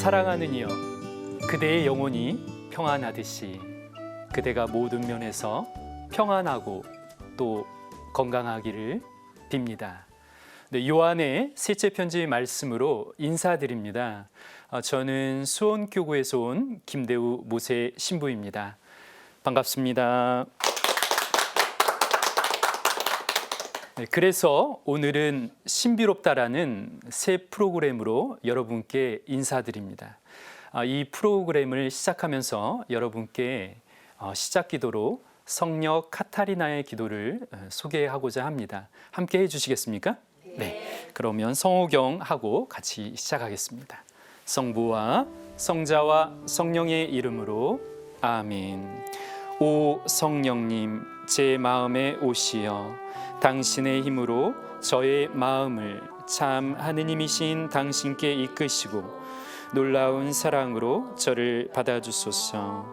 사랑하는 이여, 그대의 영혼이 평안하듯이 그대가 모든 면에서 평안하고 또 건강하기를 빕니다. 네, 요한의 셋째 편지 말씀으로 인사드립니다. 저는 수원교구에서 온 김대우 모세 신부입니다. 반갑습니다. 네, 그래서 오늘은 신비롭다라는 새 프로그램으로 여러분께 인사드립니다. 이 프로그램을 시작하면서 여러분께 시작 기도로 성녀 카타리나의 기도를 소개하고자 합니다. 함께 해주시겠습니까? 네. 그러면 성호경하고 같이 시작하겠습니다. 성부와 성자와 성령의 이름으로 아멘. 오 성령님, 제 마음에 오시어 당신의 힘으로 저의 마음을 참 하느님이신 당신께 이끄시고 놀라운 사랑으로 저를 받아주소서.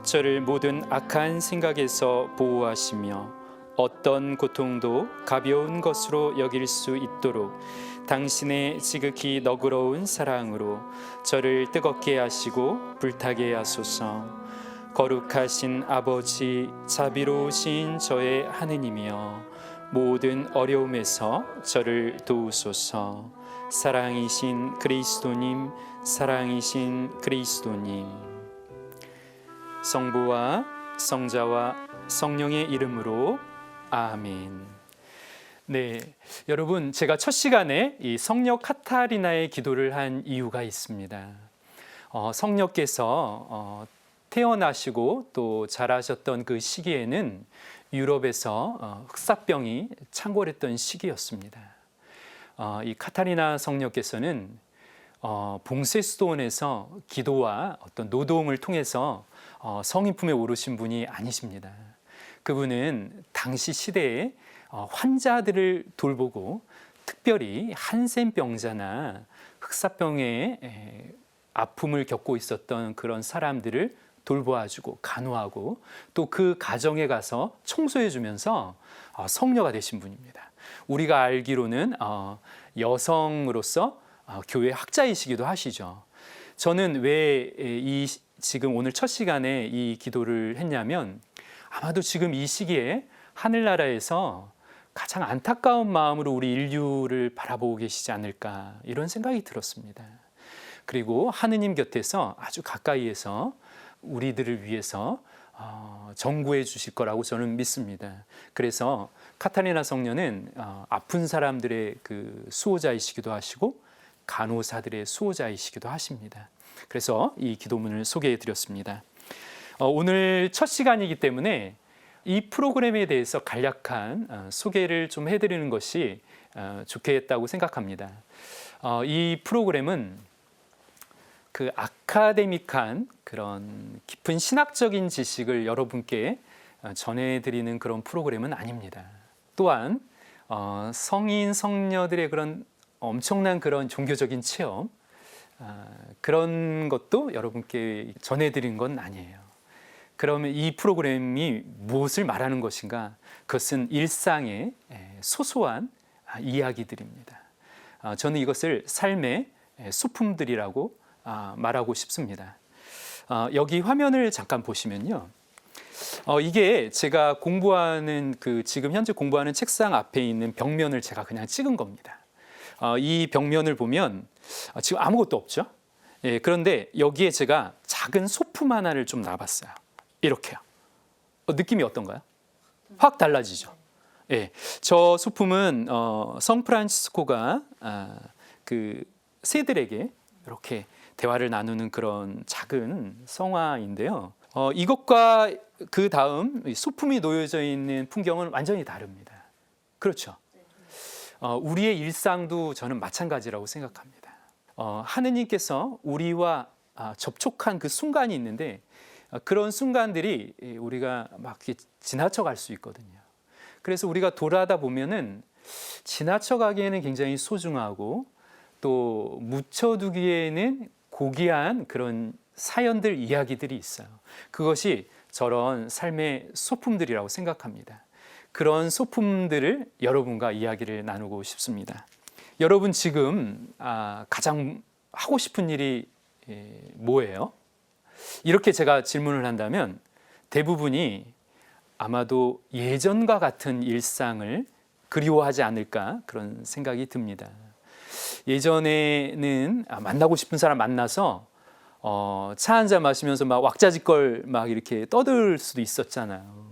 저를 모든 악한 생각에서 보호하시며 어떤 고통도 가벼운 것으로 여길 수 있도록 당신의 지극히 너그러운 사랑으로 저를 뜨겁게 하시고 불타게 하소서. 거룩하신 아버지, 자비로우신 저의 하느님이여, 모든 어려움에서 저를 도우소서. 사랑이신 그리스도님, 사랑이신 그리스도님. 성부와 성자와 성령의 이름으로 아멘. 네, 여러분, 제가 첫 시간에 이 성녀 카타리나의 기도를 한 이유가 있습니다. 성녀께서 태어나시고 또 자라셨던 그 시기에는 유럽에서 흑사병이 창궐했던 시기였습니다. 이 카타리나 성녀께서는 봉쇄수도원에서 기도와 어떤 노동을 통해서 성인품에 오르신 분이 아니십니다. 그분은 당시 시대에 환자들을 돌보고 특별히 한센병자나 흑사병의 아픔을 겪고 있었던 그런 사람들을 돌보아주고 간호하고 또 그 가정에 가서 청소해주면서 성녀가 되신 분입니다. 우리가 알기로는 여성으로서 교회 학자이시기도 하시죠. 저는 왜 지금 오늘 첫 시간에 이 기도를 했냐면 아마도 지금 이 시기에 하늘나라에서 가장 안타까운 마음으로 우리 인류를 바라보고 계시지 않을까 이런 생각이 들었습니다. 그리고 하느님 곁에서 아주 가까이에서 우리들을 위해서 정구해 주실 거라고 저는 믿습니다. 그래서 카타리나 성녀는 아픈 사람들의 그 수호자이시기도 하시고 간호사들의 수호자이시기도 하십니다. 그래서 이 기도문을 소개해 드렸습니다. 오늘 첫 시간이기 때문에 이 프로그램에 대해서 간략한 소개를 좀 해드리는 것이 좋겠다고 생각합니다. 이 프로그램은 그 아카데믹한 그런 깊은 신학적인 지식을 여러분께 전해드리는 그런 프로그램은 아닙니다. 또한 성인 성녀들의 그런 엄청난 그런 종교적인 체험 그런 것도 여러분께 전해드린 건 아니에요. 그러면 이 프로그램이 무엇을 말하는 것인가? 그것은 일상의 소소한 이야기들입니다. 저는 이것을 삶의 소품들이라고 말하고 싶습니다. 여기 화면을 잠깐 보시면요. 이게 제가 공부하는 지금 현재 공부하는 책상 앞에 있는 벽면을 제가 그냥 찍은 겁니다. 이 벽면을 보면 지금 아무것도 없죠. 예, 그런데 여기에 제가 작은 소품 하나를 좀 놔봤어요. 이렇게요. 느낌이 어떤가요? 확 달라지죠. 예, 저 소품은 성 프란치스코가 그 새들에게 이렇게 대화를 나누는 그런 작은 성화인데요. 이것과 그 다음 소품이 놓여져 있는 풍경은 완전히 다릅니다. 그렇죠. 우리의 일상도 저는 마찬가지라고 생각합니다. 하느님께서 우리와 접촉한 그 순간이 있는데 그런 순간들이 우리가 막 지나쳐 갈 수 있거든요. 그래서 우리가 돌아다 보면은 지나쳐 가기에는 굉장히 소중하고 또 묻혀두기에는 고귀한 그런 사연들, 이야기들이 있어요. 그것이 저런 삶의 소품들이라고 생각합니다. 그런 소품들을 여러분과 이야기를 나누고 싶습니다. 여러분 지금 가장 하고 싶은 일이 뭐예요? 이렇게 제가 질문을 한다면 대부분이 아마도 예전과 같은 일상을 그리워하지 않을까 그런 생각이 듭니다. 예전에는 만나고 싶은 사람 만나서 차 한잔 마시면서 막 왁자지껄 막 이렇게 떠들 수도 있었잖아요.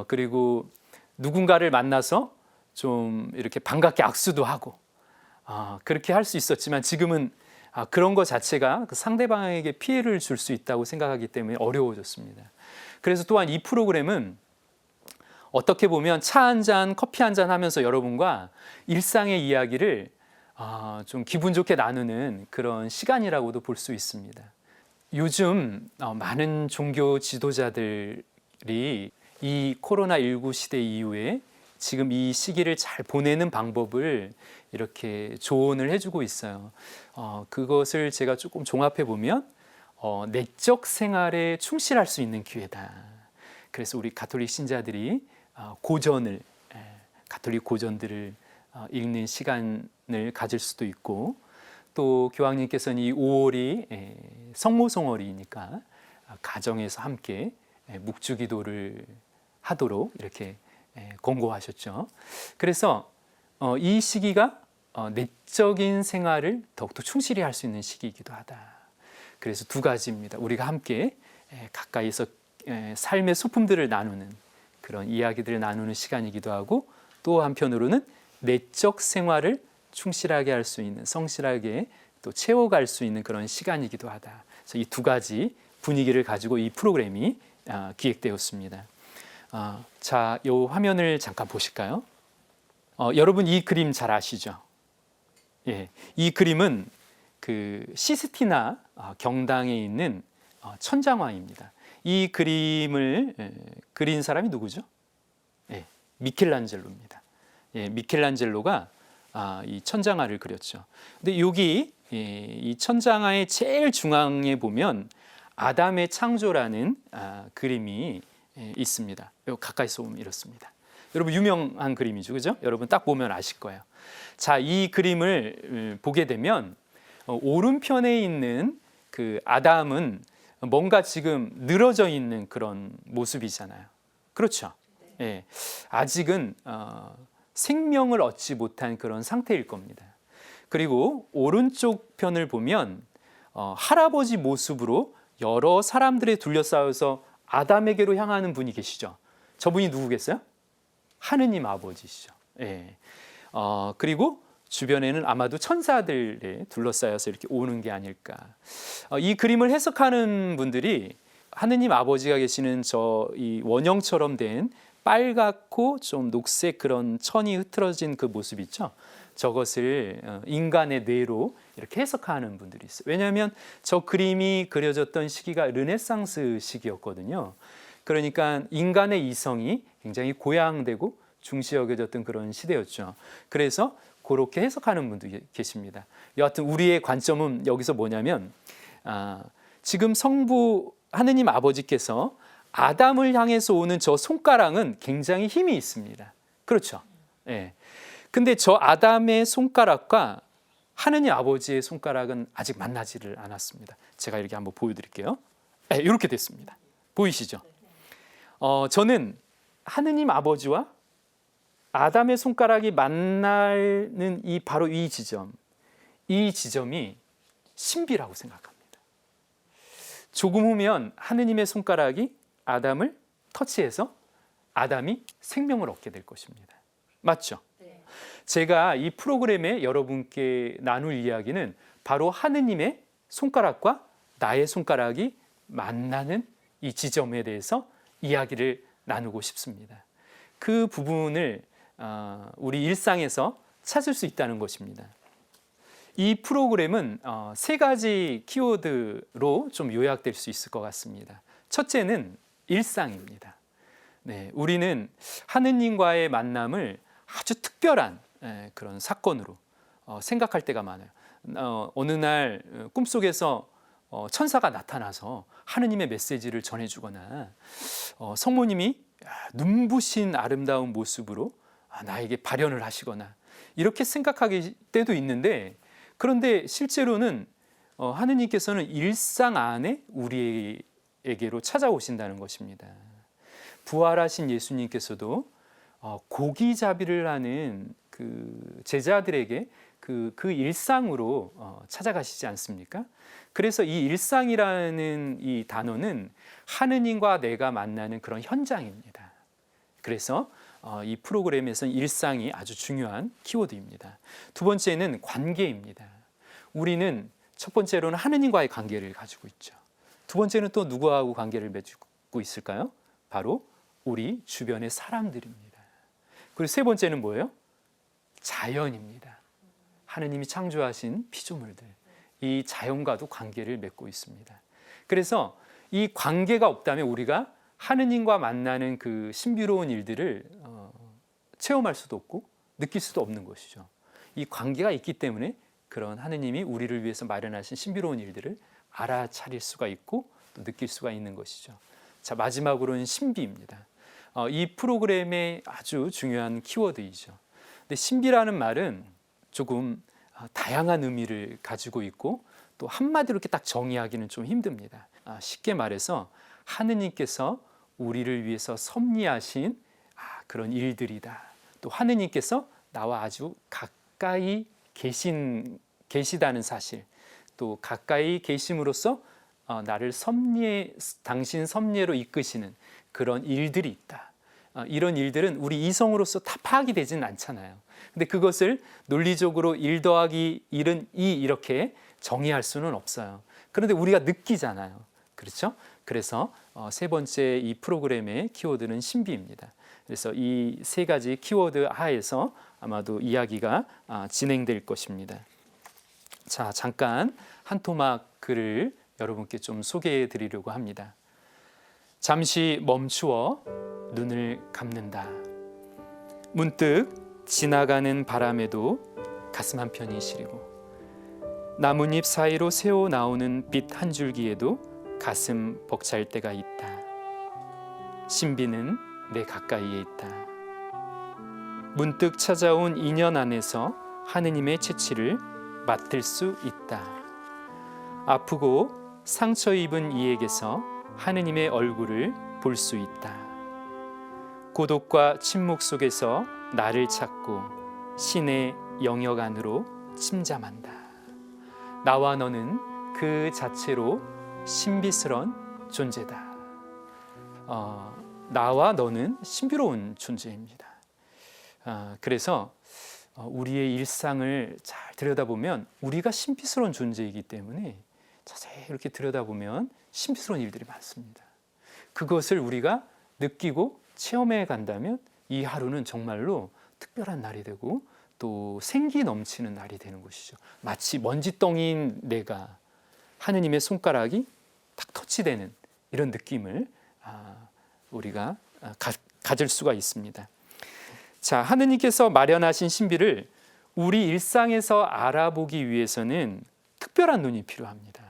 그리고 누군가를 만나서 좀 이렇게 반갑게 악수도 하고 그렇게 할 수 있었지만 지금은 그런 것 자체가 그 상대방에게 피해를 줄 수 있다고 생각하기 때문에 어려워졌습니다. 그래서 또한 이 프로그램은 어떻게 보면 차 한 잔, 커피 한 잔 하면서 여러분과 일상의 이야기를 좀 기분 좋게 나누는 그런 시간이라고도 볼 수 있습니다. 요즘 많은 종교 지도자들이 이 코로나19 시대 이후에 지금 이 시기를 잘 보내는 방법을 이렇게 조언을 해주고 있어요. 그것을 제가 조금 종합해 보면 내적 생활에 충실할 수 있는 기회다. 그래서 우리 가톨릭 신자들이 가톨릭 고전들을 읽는 시간을 가질 수도 있고, 또 교황님께서는 이 5월이 성모성월이니까 가정에서 함께 묵주기도를 하도록 이렇게 권고하셨죠. 그래서 이 시기가 내적인 생활을 더욱더 충실히 할 수 있는 시기이기도 하다. 그래서 두 가지입니다. 우리가 함께 가까이서 삶의 소품들을 나누는 그런 이야기들을 나누는 시간이기도 하고, 또 한편으로는 내적 생활을 충실하게 할 수 있는, 성실하게 또 채워갈 수 있는 그런 시간이기도 하다. 그래서 이 두 가지 분위기를 가지고 이 프로그램이 기획되었습니다. 자, 이 화면을 잠깐 보실까요? 여러분 이 그림 잘 아시죠? 예, 이 그림은 그 시스티나 경당에 있는 천장화입니다. 이 그림을 그린 사람이 누구죠? 예, 미켈란젤로입니다. 예, 미켈란젤로가 이 천장화를 그렸죠. 근데 여기 이 천장화의 제일 중앙에 보면 아담의 창조라는 그림이 있습니다. 가까이서 보면 이렇습니다. 여러분 유명한 그림이죠, 그죠? 여러분 딱 보면 아실 거예요. 자, 이 그림을 보게 되면 오른편에 있는 그 아담은 뭔가 지금 늘어져 있는 그런 모습이잖아요. 그렇죠? 예, 아직은 생명을 얻지 못한 그런 상태일 겁니다. 그리고 오른쪽 편을 보면 할아버지 모습으로 여러 사람들에 둘러싸여서 아담에게로 향하는 분이 계시죠. 저분이 누구겠어요? 하느님 아버지시죠. 예. 그리고 주변에는 아마도 천사들에 둘러싸여서 이렇게 오는 게 아닐까. 이 그림을 해석하는 분들이 하느님 아버지가 계시는 이 원형처럼 된 빨갛고 좀 녹색 그런 천이 흐트러진 그 모습 있죠. 저것을 인간의 뇌로 이렇게 해석하는 분들이 있어요. 왜냐하면 저 그림이 그려졌던 시기가 르네상스 시기였거든요. 그러니까 인간의 이성이 굉장히 고양되고 중시 여겨졌던 그런 시대였죠. 그래서 그렇게 해석하는 분도 계십니다. 여하튼 우리의 관점은 여기서 뭐냐면 지금 성부 하느님 아버지께서 아담을 향해서 오는 저 손가락은 굉장히 힘이 있습니다. 그렇죠? 예. 근데 저 아담의 손가락과 하느님 아버지의 손가락은 아직 만나지를 않았습니다. 제가 이렇게 한번 보여드릴게요. 네, 이렇게 됐습니다. 보이시죠? 저는 하느님 아버지와 아담의 손가락이 만나는 바로 이 지점이 신비라고 생각합니다. 조금 후면 하느님의 손가락이 아담을 터치해서 아담이 생명을 얻게 될 것입니다. 맞죠? 네. 제가 이 프로그램에 여러분께 나눌 이야기는 바로 하느님의 손가락과 나의 손가락이 만나는 이 지점에 대해서 이야기를 나누고 싶습니다. 그 부분을 우리 일상에서 찾을 수 있다는 것입니다. 이 프로그램은 세 가지 키워드로 좀 요약될 수 있을 것 같습니다. 첫째는 일상입니다. 네, 우리는 하느님과의 만남을 아주 특별한 그런 사건으로 생각할 때가 많아요. 어느 날 꿈속에서 천사가 나타나서 하느님의 메시지를 전해주거나 성모님이 눈부신 아름다운 모습으로 나에게 발현을 하시거나 이렇게 생각하기 때도 있는데, 그런데 실제로는 하느님께서는 일상 안에 우리에게로 찾아오신다는 것입니다. 부활하신 예수님께서도 고기잡이를 하는 그 제자들에게 그 일상으로 찾아가시지 않습니까? 그래서 이 일상이라는 이 단어는 하느님과 내가 만나는 그런 현장입니다. 그래서 이 프로그램에서는 일상이 아주 중요한 키워드입니다. 두 번째는 관계입니다. 우리는 첫 번째로는 하느님과의 관계를 가지고 있죠. 두 번째는 또 누구하고 관계를 맺고 있을까요? 바로 우리 주변의 사람들입니다. 그리고 세 번째는 뭐예요? 자연입니다. 하느님이 창조하신 피조물들, 이 자연과도 관계를 맺고 있습니다. 그래서 이 관계가 없다면 우리가 하느님과 만나는 그 신비로운 일들을 체험할 수도 없고 느낄 수도 없는 것이죠. 이 관계가 있기 때문에 그런 하느님이 우리를 위해서 마련하신 신비로운 일들을 알아차릴 수가 있고 또 느낄 수가 있는 것이죠. 자, 마지막으로는 신비입니다. 이 프로그램의 아주 중요한 키워드이죠. 근데 신비라는 말은 조금 다양한 의미를 가지고 있고 또 한마디로 이렇게 딱 정의하기는 좀 힘듭니다. 쉽게 말해서 하느님께서 우리를 위해서 섭리하신 그런 일들이다. 또 하느님께서 나와 아주 가까이 계시다는 사실, 또 가까이 계심으로써 나를 당신 섭리로 이끄시는 그런 일들이 있다. 이런 일들은 우리 이성으로서 다 파악이 되지는 않잖아요. 근데 그것을 논리적으로 1 더하기 1은 2 이렇게 정의할 수는 없어요. 그런데 우리가 느끼잖아요. 그렇죠? 그래서 세 번째 이 프로그램의 키워드는 신비입니다. 그래서 이 세 가지 키워드 하에서 아마도 이야기가 진행될 것입니다. 자, 잠깐 한 토막 글을 여러분께 좀 소개해 드리려고 합니다. 잠시 멈추어 눈을 감는다. 문득 지나가는 바람에도 가슴 한편이 시리고 나뭇잎 사이로 새어 나오는 빛 한 줄기에도 가슴 벅찰 때가 있다. 신비는 내 가까이에 있다. 문득 찾아온 인연 안에서 하느님의 채취를 맡을 수 있다. 아프고 상처 입은 이에게서 하느님의 얼굴을 볼 수 있다. 고독과 침묵 속에서 나를 찾고 신의 영역 안으로 침잠한다. 나와 너는 그 자체로 신비스러운 존재다. 나와 너는 신비로운 존재입니다. 그래서 우리의 일상을 잘 들여다보면 우리가 신비스러운 존재이기 때문에 자세히 이렇게 들여다보면 신비스러운 일들이 많습니다. 그것을 우리가 느끼고 체험해 간다면 이 하루는 정말로 특별한 날이 되고 또 생기 넘치는 날이 되는 것이죠. 마치 먼지덩이인 내가 하느님의 손가락이 딱 터치되는 이런 느낌을 우리가 가질 수가 있습니다. 자, 하느님께서 마련하신 신비를 우리 일상에서 알아보기 위해서는 특별한 눈이 필요합니다.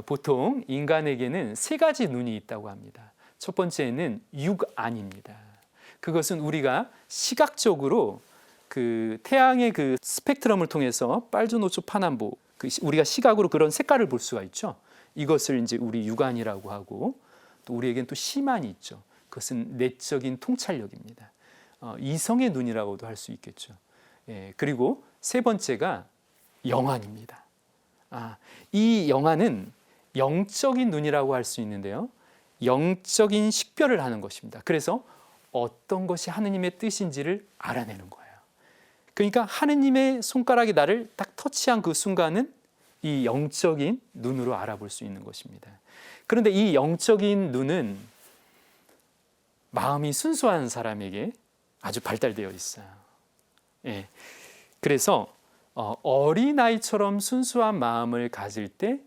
보통 인간에게는 세 가지 눈이 있다고 합니다. 첫 번째는 육안입니다. 그것은 우리가 시각적으로 그 태양의 그 스펙트럼을 통해서 빨주노초 파남보, 우리가 시각으로 그런 색깔을 볼 수가 있죠. 이것을 이제 우리 육안이라고 하고 또 우리에겐 또 시만이 있죠. 그것은 내적인 통찰력입니다. 이성의 눈이라고도 할 수 있겠죠. 그리고 세 번째가 영안입니다. 이 영안은 영적인 눈이라고 할 수 있는데요. 영적인 식별을 하는 것입니다. 그래서 어떤 것이 하느님의 뜻인지를 알아내는 거예요. 그러니까 하느님의 손가락이 나를 딱 터치한 그 순간은 이 영적인 눈으로 알아볼 수 있는 것입니다. 그런데 이 영적인 눈은 마음이 순수한 사람에게 아주 발달되어 있어요. 그래서 어린아이처럼 순수한 마음을 가질 때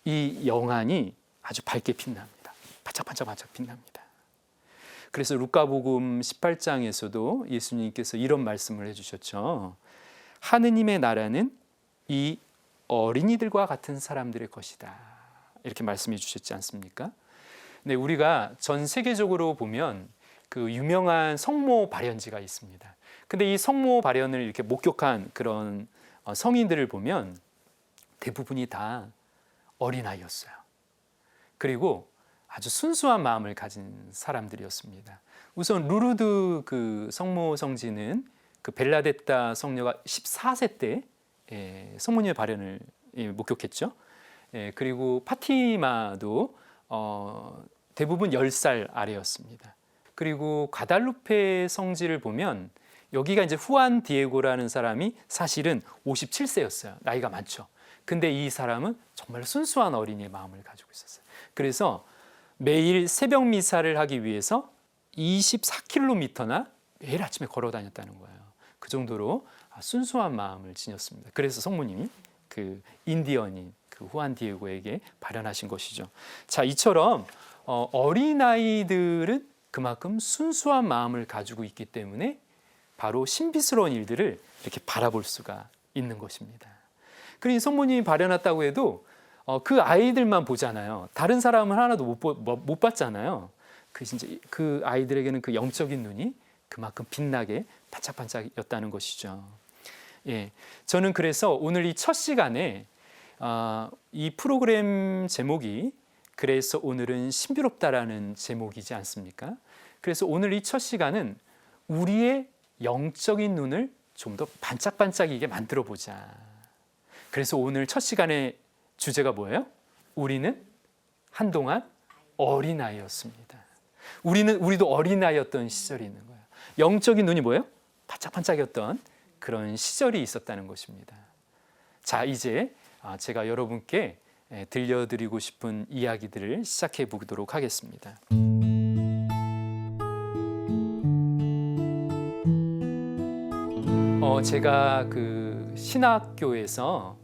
이 영안이 아주 밝게 빛납니다. 반짝반짝 빛납니다. 그래서 루카복음 18장에서도 예수님께서 이런 말씀을 해주셨죠. 하느님의 나라는 이 어린이들과 같은 사람들의 것이다. 이렇게 말씀해 주셨지 않습니까? 네, 우리가 전 세계적으로 보면 그 유명한 성모 발현지가 있습니다. 근데 이 성모 발현을 이렇게 목격한 그런 성인들을 보면 대부분이 다 어린아이였어요. 그리고 아주 순수한 마음을 가진 사람들이었습니다. 우선 루르드 그 성모 성지는 그 벨라데타 성녀가 14세 때 성모님의 발현을 목격했죠. 그리고 파티마도 대부분 10살 아래였습니다. 그리고 과달루페 성지를 보면 여기가 이제 후안 디에고라는 사람이 사실은 57세였어요. 나이가 많죠. 근데 이 사람은 정말 순수한 어린이의 마음을 가지고 있었어요. 그래서 매일 새벽 미사를 하기 위해서 24km나 매일 아침에 걸어 다녔다는 거예요. 그 정도로 순수한 마음을 지녔습니다. 그래서 성모님이 그 인디언인 그 후안 디에고에게 발현하신 것이죠. 자, 이처럼 어린아이들은 그만큼 순수한 마음을 가지고 있기 때문에 바로 신비스러운 일들을 이렇게 바라볼 수가 있는 것입니다. 그러니 성모님이 발현했다고 해도 그 아이들만 보잖아요. 다른 사람은 하나도 못 봤잖아요. 그 아이들에게는 그 영적인 눈이 그만큼 빛나게 반짝반짝였다는 것이죠. 예, 저는 그래서 오늘 이 첫 시간에 이 프로그램 제목이 그래서 오늘은 신비롭다라는 제목이지 않습니까? 그래서 오늘 이 첫 시간은 우리의 영적인 눈을 좀 더 반짝반짝이게 만들어 보자. 그래서 오늘 첫 시간의 주제가 뭐예요? 우리는 한동안 어린아이였습니다. 우리도 어린아이였던 시절이 있는 거예요. 영적인 눈이 뭐예요? 반짝반짝이었던 그런 시절이 있었다는 것입니다. 자, 이제 제가 여러분께 들려드리고 싶은 이야기들을 시작해 보도록 하겠습니다. 제가 그 신학교에서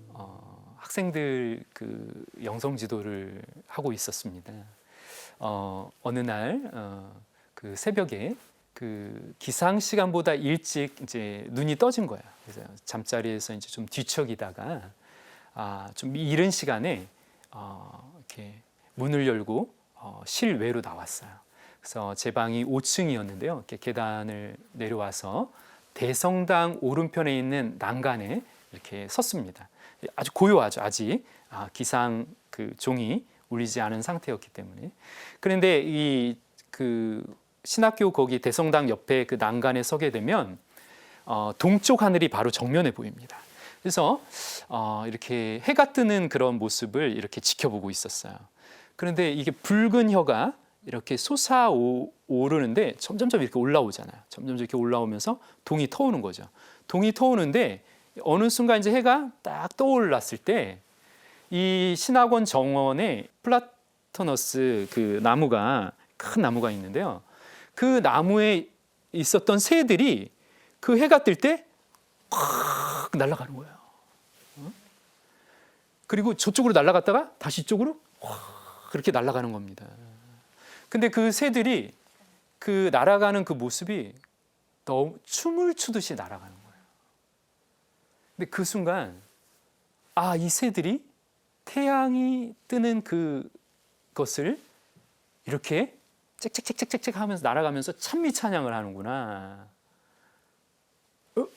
학생들 그 영성 지도를 하고 있었습니다. 어느 날 그 새벽에 그 기상 시간보다 일찍 이제 눈이 떠진 거예요. 그래서 잠자리에서 이제 좀 뒤척이다가 좀 이른 시간에 이렇게 문을 열고 실외로 나왔어요. 그래서 제 방이 5층이었는데요. 이렇게 계단을 내려와서 대성당 오른편에 있는 난간에 이렇게 섰습니다. 아주 고요하죠. 아직 기상 그 종이 울리지 않은 상태였기 때문에. 그런데 이 그 신학교 거기 대성당 옆에 그 난간에 서게 되면 동쪽 하늘이 바로 정면에 보입니다. 그래서 이렇게 해가 뜨는 그런 모습을 이렇게 지켜보고 있었어요. 그런데 이게 붉은 혀가 이렇게 솟아오르는데 점점점 이렇게 올라오잖아요. 점점 이렇게 올라오면서 동이 터오는 거죠. 동이 터오는데 어느 순간 이제 해가 딱 떠올랐을 때 이 신학원 정원에 플라터너스 그 나무가 큰 나무가 있는데요. 그 나무에 있었던 새들이 그 해가 뜰 때 확 날아가는 거예요. 그리고 저쪽으로 날아갔다가 다시 이쪽으로 확 그렇게 날아가는 겁니다. 근데 그 새들이 그 날아가는 그 모습이 너무 춤을 추듯이 날아가는 거예요. 근데 그 순간 이 새들이 태양이 뜨는 그것을 이렇게 짹짹짹짹짹 하면서 날아가면서 찬미 찬양을 하는구나.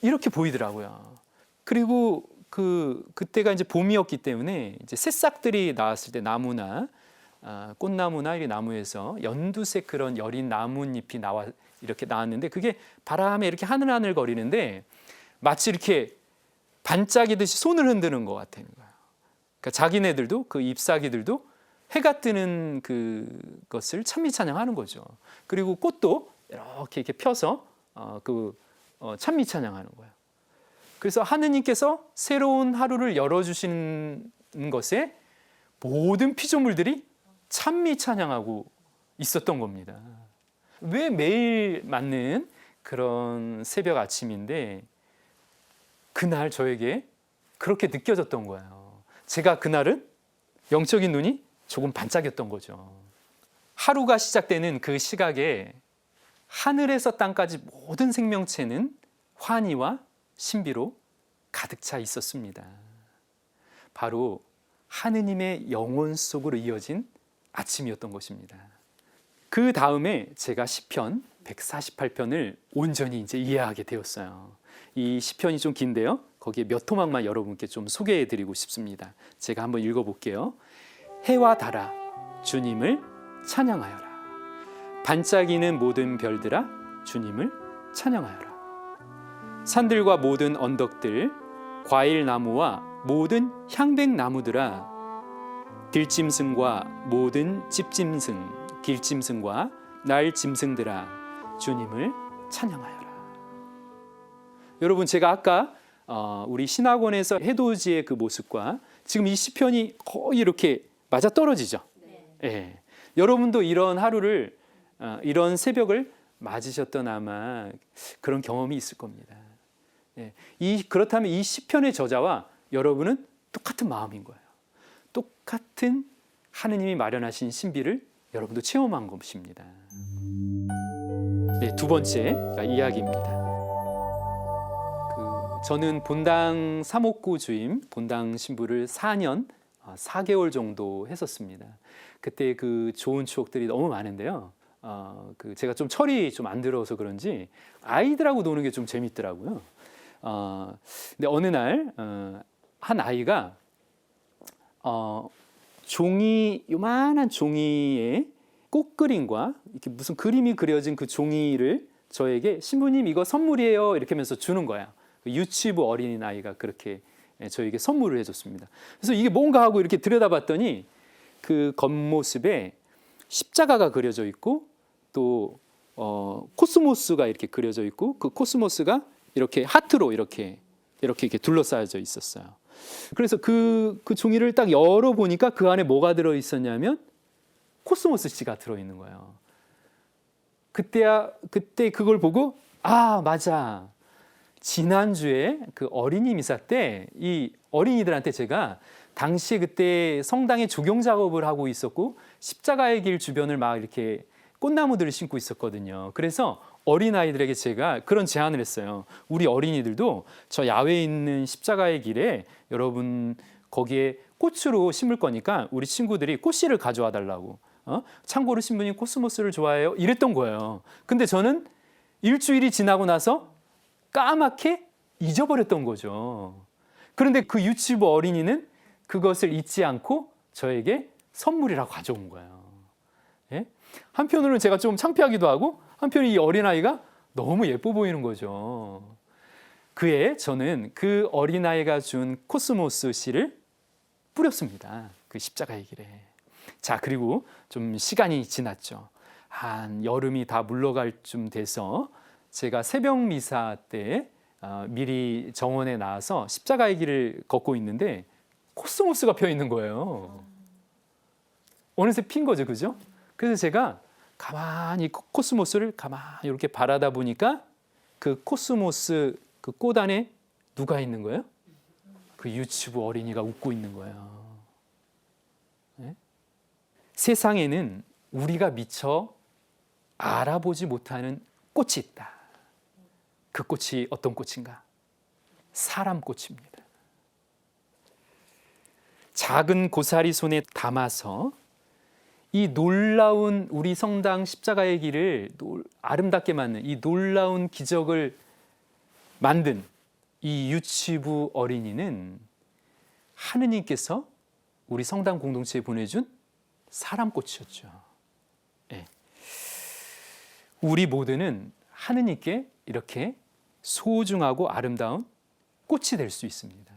이렇게 보이더라고요. 그리고 그때가 이제 봄이었기 때문에 이제 새싹들이 나왔을 때 나무나 꽃나무나 이 나무에서 연두색 그런 여린 나뭇잎이 이렇게 나왔는데 그게 바람에 이렇게 하늘하늘 거리는데 마치 이렇게 반짝이듯이 손을 흔드는 것 같은 거예요. 그러니까 자기네들도 그 잎사귀들도 해가 뜨는 그것을 찬미 찬양하는 거죠. 그리고 꽃도 이렇게 펴서 찬미 찬양하는 거예요. 그래서 하느님께서 새로운 하루를 열어주시는 것에 모든 피조물들이 찬미 찬양하고 있었던 겁니다. 왜 매일 맞는 그런 새벽 아침인데 그날 저에게 그렇게 느껴졌던 거예요. 제가 그날은 영적인 눈이 조금 반짝였던 거죠. 하루가 시작되는 그 시각에 하늘에서 땅까지 모든 생명체는 환희와 신비로 가득 차 있었습니다. 바로 하느님의 영혼 속으로 이어진 아침이었던 것입니다. 그 다음에 제가 시편 148편을 온전히 이제 이해하게 되었어요. 이 시편이 좀 긴데요. 거기에 몇 토막만 여러분께 좀 소개해 드리고 싶습니다. 제가 한번 읽어볼게요. 해와 달아 주님을 찬양하여라. 반짝이는 모든 별들아 주님을 찬양하여라. 산들과 모든 언덕들, 과일나무와 모든 향백나무들아, 들짐승과 모든 집짐승, 길짐승과 날짐승들아 주님을 찬양하여라. 여러분, 제가 아까 우리 신학원에서 해돋이의 그 모습과 지금 이 시편이 거의 이렇게 맞아떨어지죠. 네. 여러분도 이런 하루를 이런 새벽을 맞으셨던 아마 그런 경험이 있을 겁니다. 네. 그렇다면 이 시편의 저자와 여러분은 똑같은 마음인 거예요. 똑같은 하느님이 마련하신 신비를 여러분도 체험한 것입니다. 네, 두 번째 이야기입니다. 저는 본당 사목구 주임, 본당 신부를 4년 4개월 정도 했었습니다. 그때 그 좋은 추억들이 너무 많은데요. 제가 좀 철이 좀 안 들어서 그런지 아이들하고 노는 게 좀 재밌더라고요. 근데 어느 날 한 아이가 요만한 종이에 꽃그림과 이렇게 무슨 그림이 그려진 그 종이를 저에게 신부님 이거 선물이에요 이렇게 하면서 주는 거야. 유치부 어린아이가 그렇게 저에게 선물을 해줬습니다. 그래서 이게 뭔가 하고 이렇게 들여다봤더니 그 겉모습에 십자가가 그려져 있고 또 코스모스가 이렇게 그려져 있고 그 코스모스가 이렇게 하트로 이렇게 둘러싸여져 있었어요. 그래서 그 종이를 딱 열어보니까 그 안에 뭐가 들어있었냐면 코스모스 씨가 들어있는 거예요. 그때 그걸 보고 맞아. 지난주에 그 어린이 미사 때 이 어린이들한테 제가 당시에 그때 성당에 조경 작업을 하고 있었고 십자가의 길 주변을 막 이렇게 꽃나무들을 심고 있었거든요. 그래서 어린아이들에게 제가 그런 제안을 했어요. 우리 어린이들도 저 야외에 있는 십자가의 길에 여러분 거기에 꽃으로 심을 거니까 우리 친구들이 꽃씨를 가져와 달라고. 참고로 신부님 코스모스를 좋아해요? 이랬던 거예요. 근데 저는 일주일이 지나고 나서 까맣게 잊어버렸던 거죠. 그런데 그 유치부 어린이는 그것을 잊지 않고 저에게 선물이라고 가져온 거예요. 예? 한편으로는 제가 좀 창피하기도 하고 한편으로 이 어린아이가 너무 예뻐 보이는 거죠. 그에 저는 그 어린아이가 준 코스모스 씨를 뿌렸습니다. 그 십자가의 길에. 자, 그리고 좀 시간이 지났죠. 한 여름이 다 물러갈 쯤 돼서 제가 새벽 미사 때 미리 정원에 나와서 십자가의 길을 걷고 있는데 코스모스가 펴 있는 거예요. 어느새 핀 거죠, 그죠? 그래서 제가 가만히 코스모스를 가만히 이렇게 바라다 보니까 그 코스모스 그 꽃 안에 누가 있는 거예요? 그 유치부 어린이가 웃고 있는 거예요. 네? 세상에는 우리가 미처 알아보지 못하는 꽃이 있다. 그 꽃이 어떤 꽃인가? 사람 꽃입니다. 작은 고사리 손에 담아서 이 놀라운 우리 성당 십자가의 길을 아름답게 만든 이 놀라운 기적을 만든 이 유치부 어린이는 하느님께서 우리 성당 공동체에 보내준 사람꽃이었죠. 네. 우리 모두는 하느님께 이렇게 소중하고 아름다운 꽃이 될 수 있습니다.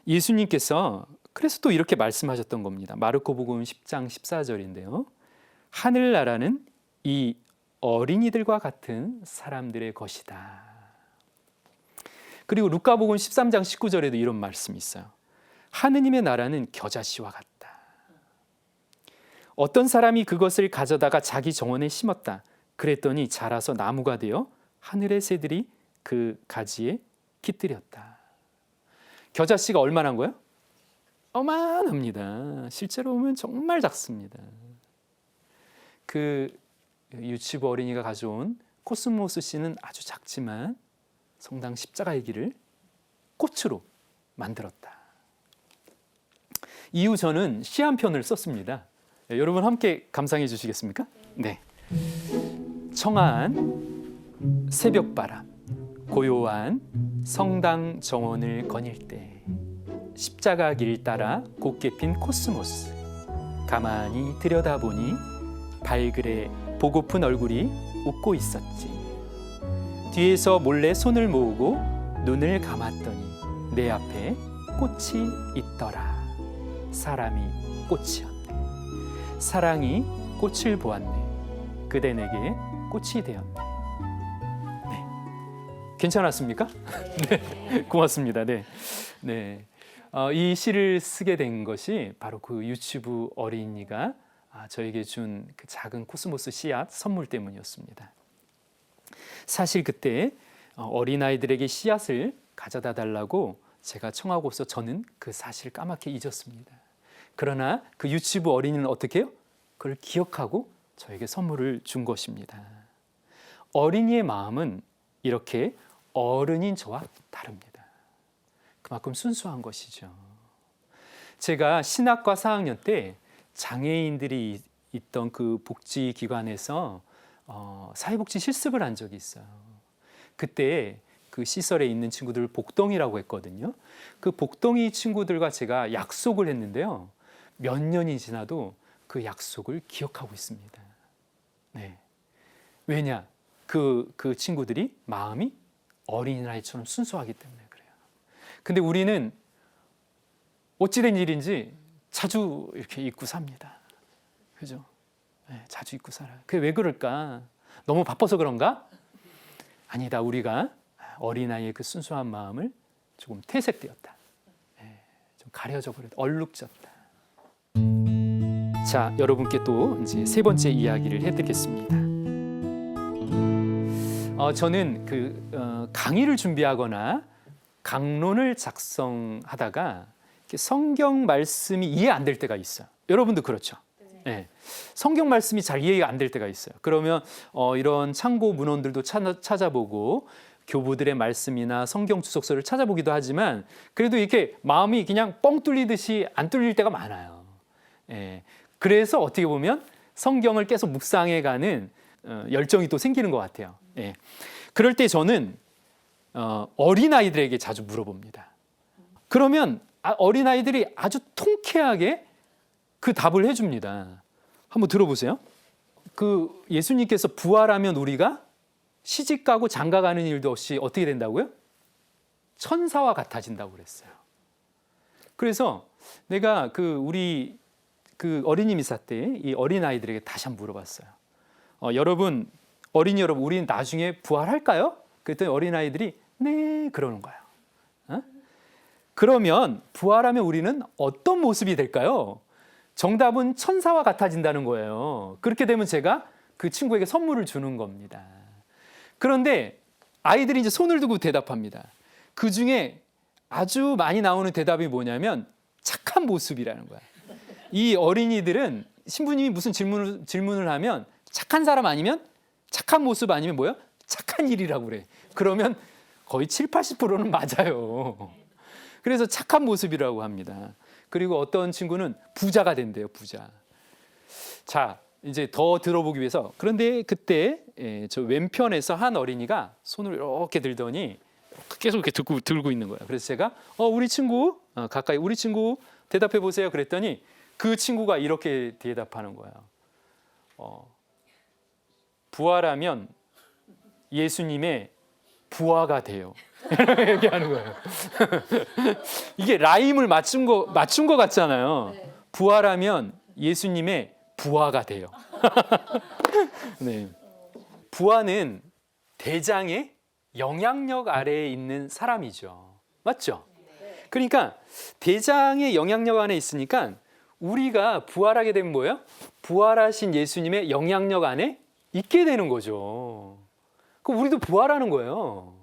예수님께서 그래서 또 이렇게 말씀하셨던 겁니다. 마르코복음 10장 14절인데요. 하늘나라는 이 어린이들과 같은 사람들의 것이다. 그리고 루카복음 13장 19절에도 이런 말씀이 있어요. 하느님의 나라는 겨자씨와 같다. 어떤 사람이 그것을 가져다가 자기 정원에 심었다. 그랬더니 자라서 나무가 되어 하늘의 새들이 그 가지에 깃들였다. 겨자씨가 얼마나 한 거예요? 어마어마합니다. 실제로 보면 정말 작습니다. 그 유치부 어린이가 가져온 코스모스 씨는 아주 작지만 성당 십자가의 길을 꽃으로 만들었다. 이후 저는 시 한 편을 썼습니다. 네, 여러분 함께 감상해 주시겠습니까? 네. 청아한 새벽바람, 고요한 성당 정원을 거닐 때 십자가 길 따라 곱게 핀 코스모스 가만히 들여다보니 발그레 보고픈 얼굴이 웃고 있었지. 뒤에서 몰래 손을 모으고 눈을 감았더니 내 앞에 꽃이 있더라. 사람이 꽃이었네. 사랑이 꽃을 보았네. 그대 내게 꽃이 되었네. 네. 괜찮았습니까? 네. 고맙습니다. 네. 네. 이 시를 쓰게 된 것이 바로 그 유치부 어린이가 저에게 준 그 작은 코스모스 씨앗 선물 때문이었습니다. 사실 그때 어린아이들에게 씨앗을 가져다 달라고 제가 청하고서 저는 그 사실을 까맣게 잊었습니다. 그러나 그 유치부 어린이는 어떻게 해요? 그걸 기억하고 저에게 선물을 준 것입니다. 어린이의 마음은 이렇게 어른인 저와 다릅니다. 그만큼 순수한 것이죠. 제가 신학과 4학년 때 장애인들이 있던 그 복지기관에서 사회복지 실습을 한 적이 있어요. 그때 그 시설에 있는 친구들 복덩이라고 했거든요. 그 복덩이 친구들과 제가 약속을 했는데요. 몇 년이 지나도 그 약속을 기억하고 있습니다. 네. 왜냐? 그 친구들이 마음이 어린아이처럼 순수하기 때문에 그래요. 근데 우리는 어찌된 일인지 자주 이렇게 잊고 삽니다. 그죠? 네, 자주 잊고 살아요. 그게 왜 그럴까? 너무 바빠서 그런가? 아니다. 우리가 어린아이의 그 순수한 마음을 조금 퇴색되었다. 네, 좀 가려져 버렸다. 얼룩졌다. 자, 여러분께 또 이제 세 번째 이야기를 해드리겠습니다. 저는 강의를 준비하거나 강론을 작성하다가 성경 말씀이 이해 안 될 때가 있어요. 여러분도 그렇죠? 네. 성경 말씀이 잘 이해가 안 될 때가 있어요. 그러면 이런 참고 문헌들도 찾아보고 교부들의 말씀이나 성경 주석서를 찾아보기도 하지만 그래도 이렇게 마음이 그냥 뻥 뚫리듯이 안 뚫릴 때가 많아요. 예. 그래서 어떻게 보면 성경을 계속 묵상해가는 열정이 또 생기는 것 같아요. 예. 그럴 때 저는 어린아이들에게 자주 물어봅니다. 그러면 어린아이들이 아주 통쾌하게 그 답을 해줍니다. 한번 들어보세요. 그 예수님께서 부활하면 우리가 시집가고 장가가는 일도 없이 어떻게 된다고요? 천사와 같아진다고 그랬어요. 그래서 내가 우리 어린이 미사 때 이 어린아이들에게 다시 한번 물어봤어요. 여러분, 어린이 여러분, 우리는 나중에 부활할까요? 그랬더니 어린아이들이 네, 그러는 거예요. 그러면 부활하면 우리는 어떤 모습이 될까요? 정답은 천사와 같아진다는 거예요. 그렇게 되면 제가 그 친구에게 선물을 주는 겁니다. 그런데 아이들이 이제 손을 두고 대답합니다. 그 중에 아주 많이 나오는 대답이 뭐냐면 착한 모습이라는 거야. 이 어린이들은 신부님이 무슨 질문을 하면 착한 사람 아니면 착한 모습 아니면 뭐야? 착한 일이라고 그래. 그러면 거의 70~80%는 맞아요. 그래서 착한 모습이라고 합니다. 그리고 어떤 친구는 부자가 된대요. 부자. 자, 이제 더 들어보기 위해서 그런데 그때 저 왼편에서 한 어린이가 손을 이렇게 들더니 계속 이렇게 들고 있는 거예요. 그래서 제가 우리 친구 가까이 우리 친구 대답해 보세요. 그랬더니 그 친구가 이렇게 대답하는 거예요. 부활하면 예수님의 부하가 돼요. 이렇게 얘기하는 거예요. 이게 라임을 맞춘 거 같잖아요. 네. 부활하면 예수님의 부하가 돼요. 네. 부하는 대장의 영향력 아래에 있는 사람이죠. 맞죠? 그러니까 대장의 영향력 안에 있으니까 우리가 부활하게 되면 뭐예요? 부활하신 예수님의 영향력 안에 있게 되는 거죠. 그 우리도 부활하는 거예요.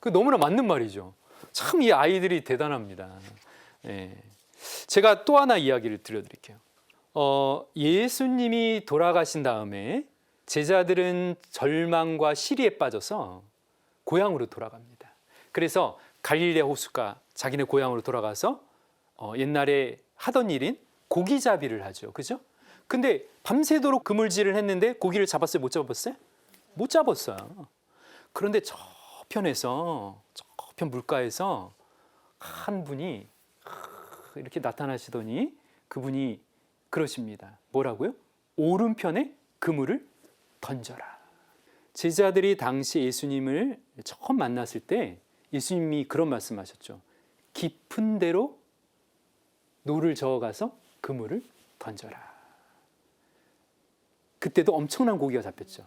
그 너무나 맞는 말이죠. 참 이 아이들이 대단합니다. 예. 제가 또 하나 이야기를 들려드릴게요. 예수님이 돌아가신 다음에 제자들은 절망과 시리에 빠져서 고향으로 돌아갑니다. 그래서 갈릴레 호수가 자기네 고향으로 돌아가서 옛날에 하던 일인 고기잡이를 하죠. 그죠? 근데 밤새도록 그물질을 했는데 고기를 잡았어요? 못 잡았어요? 못 잡았어요. 그런데 저편에서 저편 물가에서 한 분이 이렇게 나타나시더니 그분이 그러십니다. 뭐라고요? 오른편에 그물을 던져라. 제자들이 당시 예수님을 처음 만났을 때 예수님이 그런 말씀하셨죠. 깊은 데로 노를 저어가서 그물을 던져라. 그때도 엄청난 고기가 잡혔죠.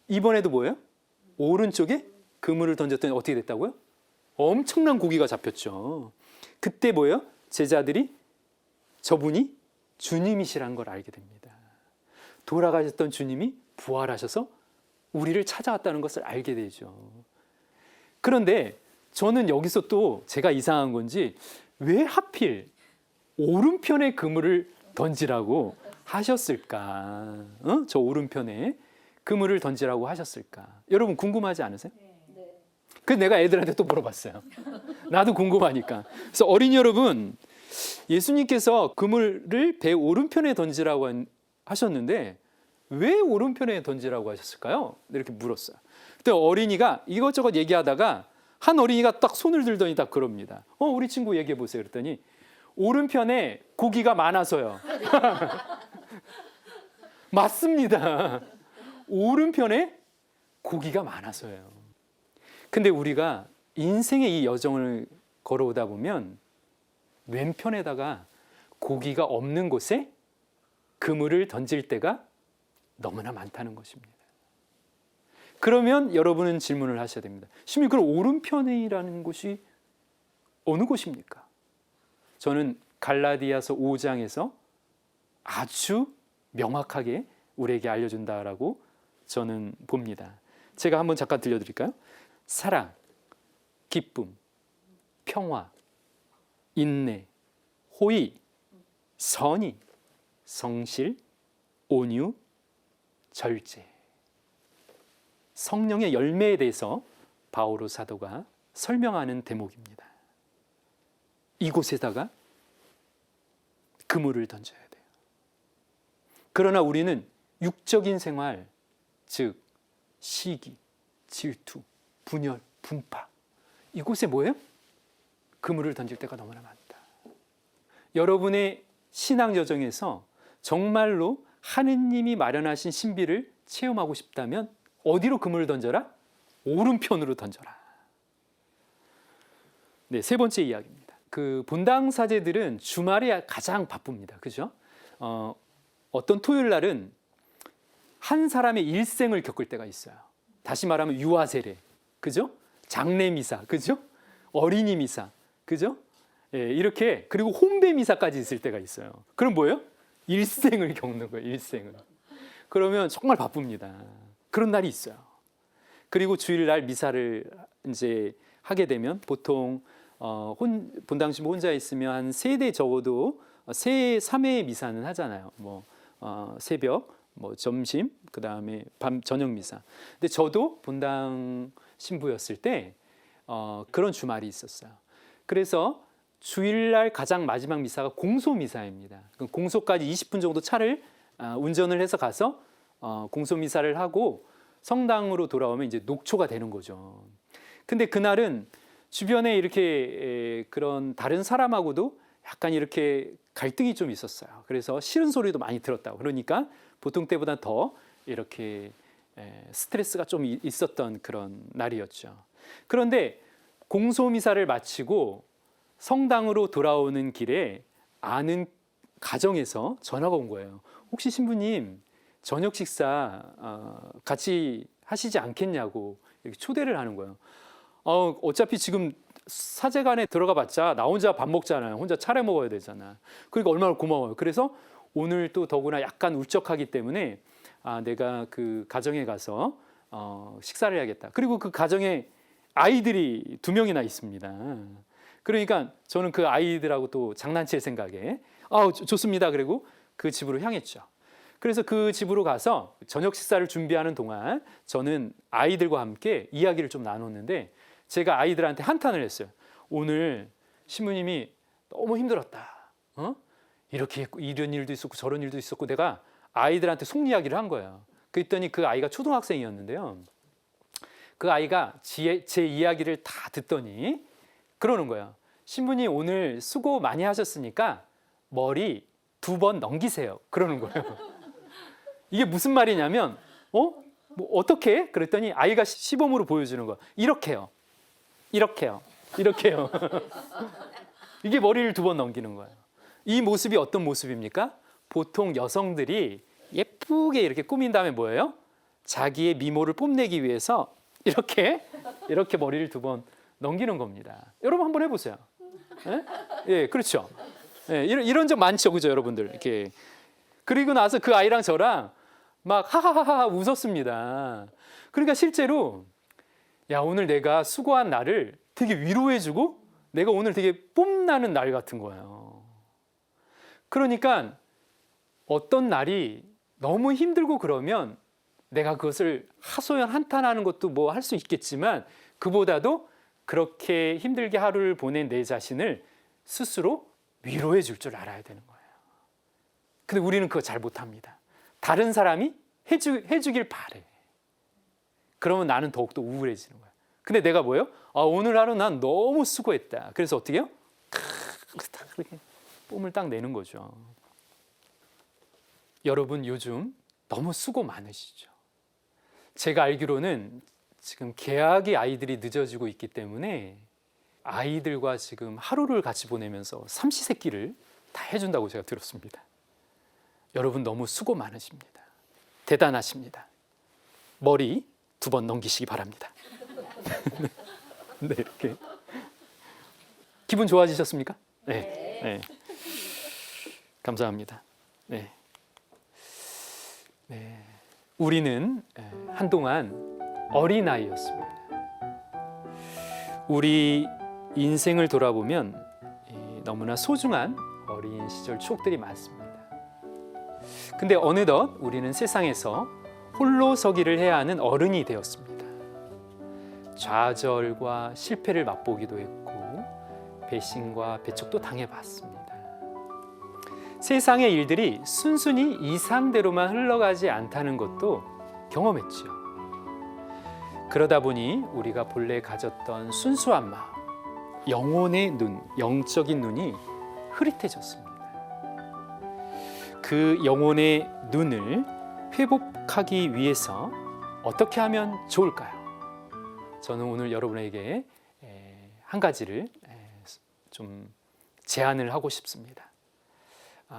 이번에도 뭐예요? 오른쪽에 그물을 던졌더니 어떻게 됐다고요? 엄청난 고기가 잡혔죠. 그때 뭐예요? 제자들이 저분이 주님이시란 걸 알게 됩니다. 돌아가셨던 주님이 부활하셔서 우리를 찾아왔다는 것을 알게 되죠. 그런데 저는 여기서 또 제가 이상한 건지 왜 하필 오른편에 그물을 던지라고 하셨을까? 저 오른편에 그물을 던지라고 하셨을까? 여러분 궁금하지 않으세요? 그래서 내가 애들한테 또 물어봤어요. 나도 궁금하니까. 그래서 어린이 여러분, 예수님께서 그물을 배 오른편에 던지라고 하셨는데 왜 오른편에 던지라고 하셨을까요? 이렇게 물었어요. 그때 어린이가 이것저것 얘기하다가 한 어린이가 딱 손을 들더니 딱 그럽니다. 우리 친구 얘기해 보세요. 그랬더니 오른편에 고기가 많아서요. 맞습니다. 오른편에 고기가 많아서요. 근데 우리가 인생의 이 여정을 걸어오다 보면 왼편에다가 고기가 없는 곳에 그물을 던질 때가 너무나 많다는 것입니다. 그러면 여러분은 질문을 하셔야 됩니다. 신부님, 그럼 오른편이라는 곳이 어느 곳입니까? 저는 갈라디아서 5장에서 아주 명확하게 우리에게 알려준다라고 저는 봅니다. 제가 한번 잠깐 들려드릴까요? 사랑, 기쁨, 평화, 인내, 호의, 선의, 성실, 온유, 절제. 성령의 열매에 대해서 바오로 사도가 설명하는 대목입니다. 이곳에다가 그물을 던져야 돼요. 그러나 우리는 육적인 생활, 즉 시기, 질투, 분열, 분파, 이곳에 뭐예요? 그물을 던질 때가 너무나 많다. 여러분의 신앙 여정에서 정말로 하느님이 마련하신 신비를 체험하고 싶다면 어디로 그물을 던져라? 오른편으로 던져라. 네, 세 번째 이야기입니다. 그 본당 사제들은 주말에 가장 바쁩니다. 그죠? 어떤 토요일 날은 한 사람의 일생을 겪을 때가 있어요. 다시 말하면 유아 세례, 그죠? 장례 미사, 그죠? 어린이 미사, 그죠? 예, 이렇게, 그리고 혼배 미사까지 있을 때가 있어요. 그럼 뭐예요? 일생을 겪는 거예요. 일생을. 그러면 정말 바쁩니다. 그런 날이 있어요. 그리고 주일날 미사를 이제 하게 되면 보통 본당 신부 혼자 있으면 한 3대 적어도 3회의 미사는 하잖아요. 새벽, 점심, 그 다음에 밤 저녁 미사. 근데 저도 본당 신부였을 때 그런 주말이 있었어요. 그래서 주일날 가장 마지막 미사가 공소 미사입니다. 공소까지 20분 정도 차를 운전을 해서 가서 공소 미사를 하고 성당으로 돌아오면 이제 녹초가 되는 거죠. 근데 그날은 주변에 이렇게 그런 다른 사람하고도 약간 이렇게 갈등이 좀 있었어요. 그래서 싫은 소리도 많이 들었다고. 그러니까 보통 때보다 더 이렇게 스트레스가 좀 있었던 그런 날이었죠. 그런데 공소미사를 마치고 성당으로 돌아오는 길에 아는 가정에서 전화가 온 거예요. 혹시 신부님 저녁 식사 같이 하시지 않겠냐고 이렇게 초대를 하는 거예요. 어차피 지금 사제관에 들어가 봤자 나 혼자 밥 먹잖아요. 혼자 차려 먹어야 되잖아. 그러니까 얼마나 고마워요. 그래서 오늘 또 더구나 약간 울적하기 때문에 내가 그 가정에 가서 식사를 해야겠다. 그리고 그 가정에 아이들이 2명이나 있습니다. 그러니까 저는 그 아이들하고 또 장난칠 생각에 좋습니다. 그리고 그 집으로 향했죠. 그래서 그 집으로 가서 저녁 식사를 준비하는 동안 저는 아이들과 함께 이야기를 좀 나눴는데 제가 아이들한테 한탄을 했어요. 오늘 신부님이 너무 힘들었다. 이렇게 했고, 이런 일도 있었고 저런 일도 있었고 내가 아이들한테 속 이야기를 한 거예요. 그랬더니 그 아이가 초등학생이었는데요. 그 아이가 제 이야기를 다 듣더니 그러는 거예요. 신부님 오늘 수고 많이 하셨으니까 머리 2번 넘기세요. 그러는 거예요. 이게 무슨 말이냐면 뭐 어떻게? 그랬더니 아이가 시범으로 보여주는 거예요. 이렇게요. 이렇게요. 이렇게요. 이게 머리를 2번 넘기는 거예요. 이 모습이 어떤 모습입니까? 보통 여성들이 예쁘게 이렇게 꾸민 다음에 뭐예요? 자기의 미모를 뽐내기 위해서 이렇게 머리를 2번 넘기는 겁니다. 여러분 한번 해보세요. 예, 예, 그렇죠. 예, 이런 적 많죠, 그죠, 여러분들. 이렇게 그리고 나서 그 아이랑 저랑 막 하하하하 웃었습니다. 그러니까 실제로 야, 오늘 내가 수고한 나를 되게 위로해주고 내가 오늘 되게 뽐나는 날 같은 거예요. 그러니까 어떤 날이 너무 힘들고 그러면 내가 그것을 하소연 한탄하는 것도 뭐 할 수 있겠지만 그보다도 그렇게 힘들게 하루를 보낸 내 자신을 스스로 위로해 줄 줄 알아야 되는 거예요. 근데 우리는 그거 잘 못합니다. 다른 사람이 해주길 바래. 그러면 나는 더욱더 우울해지는 거야. 근데 내가 뭐예요? 오늘 하루 난 너무 수고했다. 그래서 어떻게 해요? 이렇게 뽐을 딱 내는 거죠. 여러분 요즘 너무 수고 많으시죠? 제가 알기로는 지금 개학이 아이들이 늦어지고 있기 때문에 아이들과 지금 하루를 같이 보내면서 삼시세끼를 다 해준다고 제가 들었습니다. 여러분 너무 수고 많으십니다. 대단하십니다. 머리 2번 넘기시기 바랍니다. 네, 이렇게 기분 좋아지셨습니까? 네, 네. 감사합니다. 네. 네. 우리는 한동안 어린아이였습니다. 우리 인생을 돌아보면 너무나 소중한 어린 시절 추억들이 많습니다. 근데 어느덧 우리는 세상에서 홀로 서기를 해야 하는 어른이 되었습니다. 좌절과 실패를 맛보기도 했고 배신과 배척도 당해봤습니다. 세상의 일들이 순순히 이상대로만 흘러가지 않다는 것도 경험했죠. 그러다 보니 우리가 본래 가졌던 순수한 마음, 영혼의 눈, 영적인 눈이 흐릿해졌습니다. 그 영혼의 눈을 회복하기 위해서 어떻게 하면 좋을까요? 저는 오늘 여러분에게 한 가지를 좀 제안을 하고 싶습니다.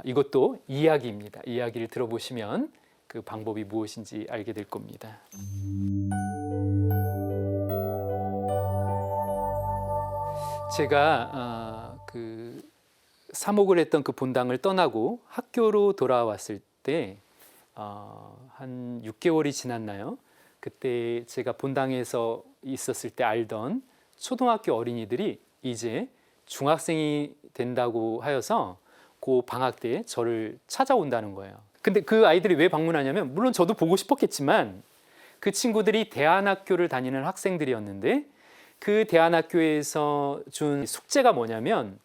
이것도 이야기입니다. 이야기를 들어보시면 그 방법이 무엇인지 알게 될 겁니다. 제가 그 사목을 했던 그 본당을 떠나고 학교로 돌아왔을 때 한 6개월이 지났나요? 그때 제가 본당에서 있었을 때 알던 초등학교 어린이들이 이제 중학생이 된다고 하여서 그 방학 때 저를 찾아온다는 거예요. 근데 그 아이들이 왜 방문하냐면 물론 저도 보고 싶었겠지만 그 친구들이 대안학교를 다니는 학생들이었는데 그 대안학교에서 준 숙제가 뭐냐면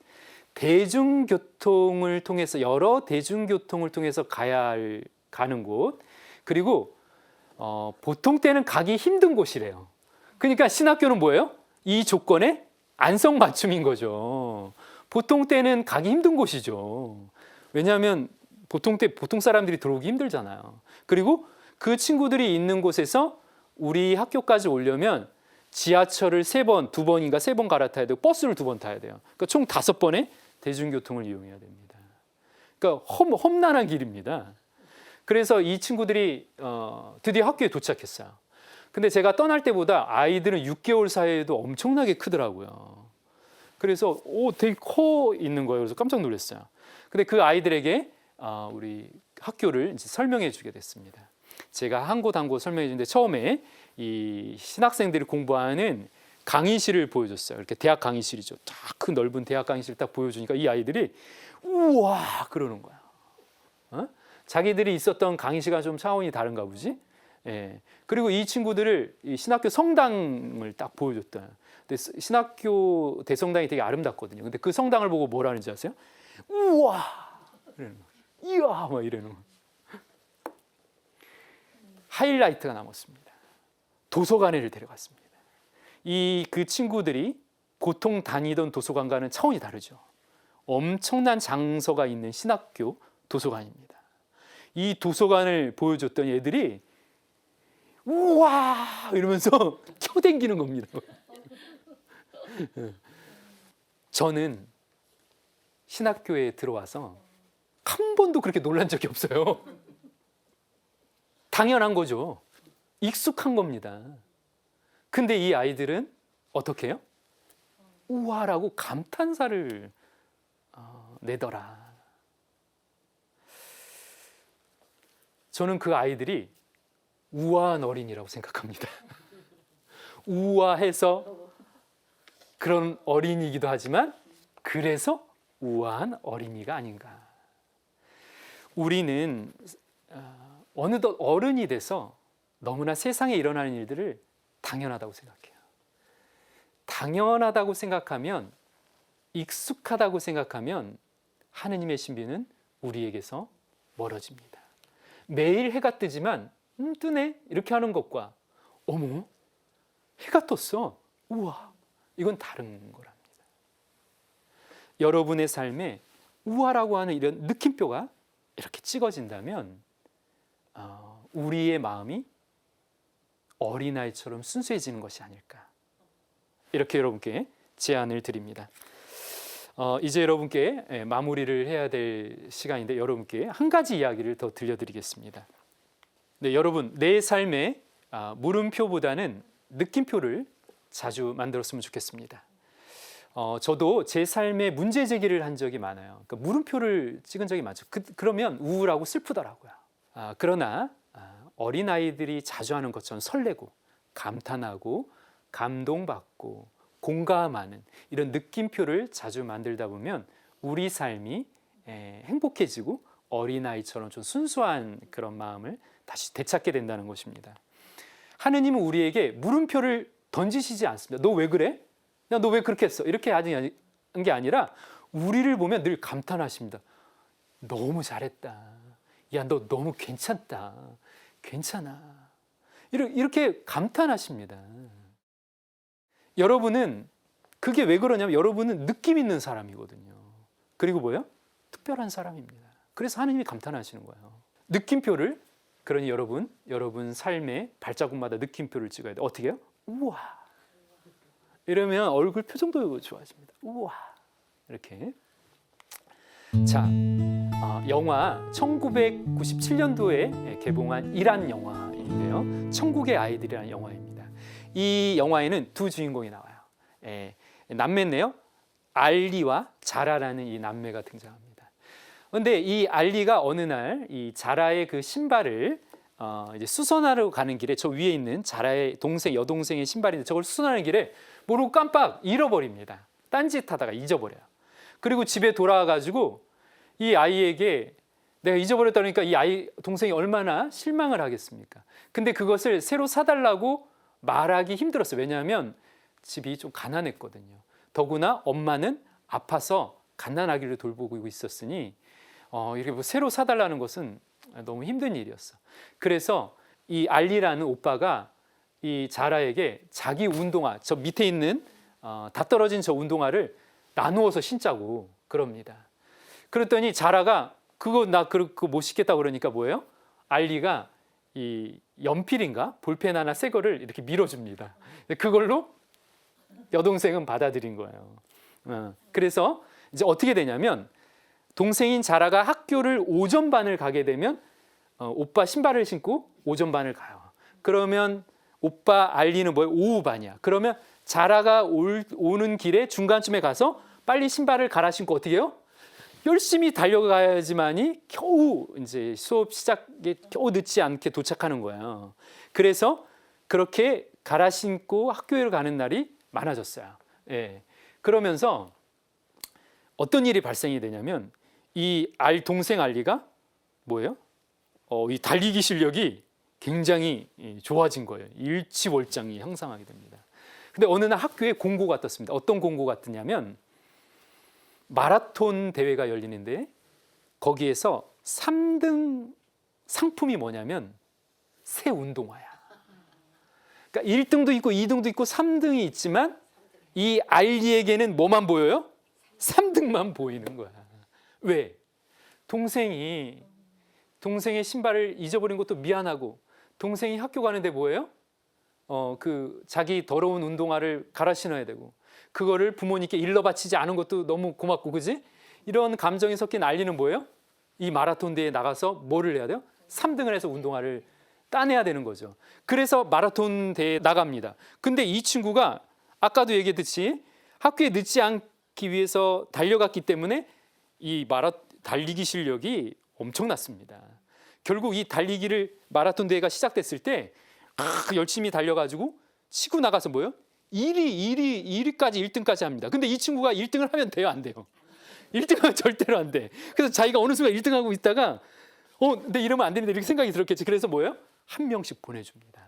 대중교통을 통해서 여러 대중교통을 통해서 가는 곳 그리고 보통 때는 가기 힘든 곳이래요. 그러니까 신학교는 뭐예요? 이 조건에 안성맞춤인 거죠. 보통 때는 가기 힘든 곳이죠. 왜냐하면 보통 사람들이 들어오기 힘들잖아요. 그리고 그 친구들이 있는 곳에서 우리 학교까지 오려면 지하철을 3번, 2번인가 3번 갈아타야 되고 버스를 2번 타야 돼요. 그러니까 총 5번의 대중교통을 이용해야 됩니다. 그러니까 험난한 길입니다. 그래서 이 친구들이 드디어 학교에 도착했어요. 근데 제가 떠날 때보다 아이들은 6개월 사이에도 엄청나게 크더라고요. 그래서 되게 커 있는 거예요. 그래서 깜짝 놀랐어요. 근데 그 아이들에게 우리 학교를 이제 설명해 주게 됐습니다. 제가 한 곳 한 곳 설명해 주는데 처음에 이 신학생들이 공부하는 강의실을 보여줬어요. 이렇게 대학 강의실이죠. 딱 큰 넓은 대학 강의실 딱 보여주니까 이 아이들이 우와 그러는 거야. 자기들이 있었던 강의실과 좀 차원이 다른가 보지. 예. 그리고 이 친구들을 이 신학교 성당을 딱 보여줬다. 근데 신학교 대성당이 되게 아름답거든요. 근데 그 성당을 보고 뭐라는지 아세요? 우와, 이러는 거예요. 이야, 막 이러는 거예요. 하이라이트가 남았습니다. 도서관에를 데려갔습니다. 그 친구들이 보통 다니던 도서관과는 차원이 다르죠. 엄청난 장서가 있는 신학교 도서관입니다. 이 도서관을 보여줬던 애들이 우와 이러면서 켜댕기는 겁니다. 저는 신학교에 들어와서 한 번도 그렇게 놀란 적이 없어요. 당연한 거죠. 익숙한 겁니다. 근데 이 아이들은 어떻게 해요? 우와라고 감탄사를 내더라. 저는 그 아이들이 우아한 어린이라고 생각합니다. 우아해서 그런 어린이기도 하지만 그래서 우아한 어린이가 아닌가. 우리는 어느덧 어른이 돼서 너무나 세상에 일어나는 일들을 당연하다고 생각해요. 당연하다고 생각하면, 익숙하다고 생각하면 하느님의 신비는 우리에게서 멀어집니다. 매일 해가 뜨지만 뜨네 이렇게 하는 것과 어머 해가 떴어 우와 이건 다른 거랍니다. 여러분의 삶에 우와라고 하는 이런 느낌표가 이렇게 찍어진다면 우리의 마음이 어린아이처럼 순수해지는 것이 아닐까, 이렇게 여러분께 제안을 드립니다. 이제 여러분께 마무리를 해야 될 시간인데 여러분께 한 가지 이야기를 더 들려드리겠습니다. 네, 여러분 내 삶에 물음표보다는 느낌표를 자주 만들었으면 좋겠습니다. 저도 제 삶에 문제 제기를 한 적이 많아요. 그러니까 물음표를 찍은 적이 많죠. 그러면 우울하고 슬프더라고요. 그러나 어린아이들이 자주 하는 것처럼 설레고 감탄하고 감동받고 공감하는 이런 느낌표를 자주 만들다 보면 우리 삶이 행복해지고 어린아이처럼 좀 순수한 그런 마음을 다시 되찾게 된다는 것입니다. 하느님은 우리에게 물음표를 던지시지 않습니다. 너 왜 그래? 야, 너 왜 그렇게 했어? 이렇게 하는 게 아니라 우리를 보면 늘 감탄하십니다. 너무 잘했다. 야, 너 너무 괜찮다. 괜찮아. 이렇게 감탄하십니다. 여러분은 그게 왜 그러냐면 여러분은 느낌 있는 사람이거든요. 그리고 뭐예요? 특별한 사람입니다. 그래서 하느님이 감탄하시는 거예요. 느낌표를, 그러니 여러분 삶의 발자국마다 느낌표를 찍어야 돼요. 어떻게 해요? 우와. 이러면 얼굴 표정도 좋아집니다. 우와. 이렇게. 자, 영화 1997년도에 개봉한 이란 영화인데요. 천국의 아이들이라는 영화입니다. 이 영화에는 두 주인공이 나와요. 남매네요. 알리와 자라라는 이 남매가 등장합니다. 그런데 이 알리가 어느 날 이 자라의 그 신발을 이제 수선하러 가는 길에, 저 위에 있는 자라의 여동생의 신발인데 저걸 수선하는 길에 모르고 깜빡 잃어버립니다. 딴짓하다가 잊어버려요. 그리고 집에 돌아와가지고 이 아이에게 내가 잊어버렸다 그러니까 이 동생이 얼마나 실망을 하겠습니까? 근데 그것을 새로 사달라고 말하기 힘들었어요. 왜냐하면 집이 좀 가난했거든요. 더구나 엄마는 아파서 갓난아기를 돌보고 있었으니 이렇게 뭐 새로 사달라는 것은 너무 힘든 일이었어. 그래서 이 알리라는 오빠가 이 자라에게 자기 운동화, 저 밑에 있는 다 떨어진 저 운동화를 나누어서 신자고 그럽니다. 그랬더니 자라가 그거 못 신겠다 그러니까 뭐예요? 알리가 이 연필인가 볼펜 하나 새 거를 이렇게 밀어줍니다. 그걸로 여동생은 받아들인 거예요. 그래서 이제 어떻게 되냐면 동생인 자라가 학교를 오전반을 가게 되면 오빠 신발을 신고 오전반을 가요. 그러면 오빠 알리는 뭐예요? 오후반이야. 그러면 자라가 오는 길에 중간쯤에 가서 빨리 신발을 갈아 신고 어떻게 해요? 열심히 달려가야지만이 겨우 이제 수업 시작에 겨우 늦지 않게 도착하는 거예요. 그래서 그렇게 갈아 신고 학교에 가는 날이 많아졌어요. 예. 그러면서 어떤 일이 발생이 되냐면 이 동생 알리가 뭐예요? 이 달리기 실력이 굉장히 좋아진 거예요. 일치월장이 향상하게 됩니다. 근데 어느 날 학교에 공고가 떴습니다. 어떤 공고가 떴냐면 마라톤 대회가 열리는데 거기에서 3등 상품이 뭐냐면 새 운동화야. 그러니까 1등도 있고 2등도 있고 3등이 있지만 이 알리에게는 뭐만 보여요? 3등만 보이는 거야. 왜? 동생의 신발을 잊어버린 것도 미안하고, 동생이 학교 가는데 뭐예요? 자기 더러운 운동화를 갈아 신어야 되고, 그거를 부모님께 일러 바치지 않은 것도 너무 고맙고, 그지? 이런 감정이 섞인 알리는 뭐예요? 이 마라톤 대회에 나가서 뭐를 해야 돼요? 3등을 해서 운동화를 따내야 되는 거죠. 그래서 마라톤 대회에 나갑니다. 근데 이 친구가 아까도 얘기했듯이 학교에 늦지 않기 위해서 달려갔기 때문에 이 달리기 실력이 엄청났습니다. 결국 이 마라톤 대회가 시작됐을 때 열심히 달려가지고 치고 나가서 뭐예요? 1위까지 1등까지 합니다. 근데 이 친구가 1등을 하면 돼요, 안 돼요? 1등하면 절대로 안 돼. 그래서 자기가 어느 순간 1등하고 있다가 근데 이러면 안 되는데 이렇게 생각이 들었겠지. 그래서 뭐예요? 한 명씩 보내줍니다.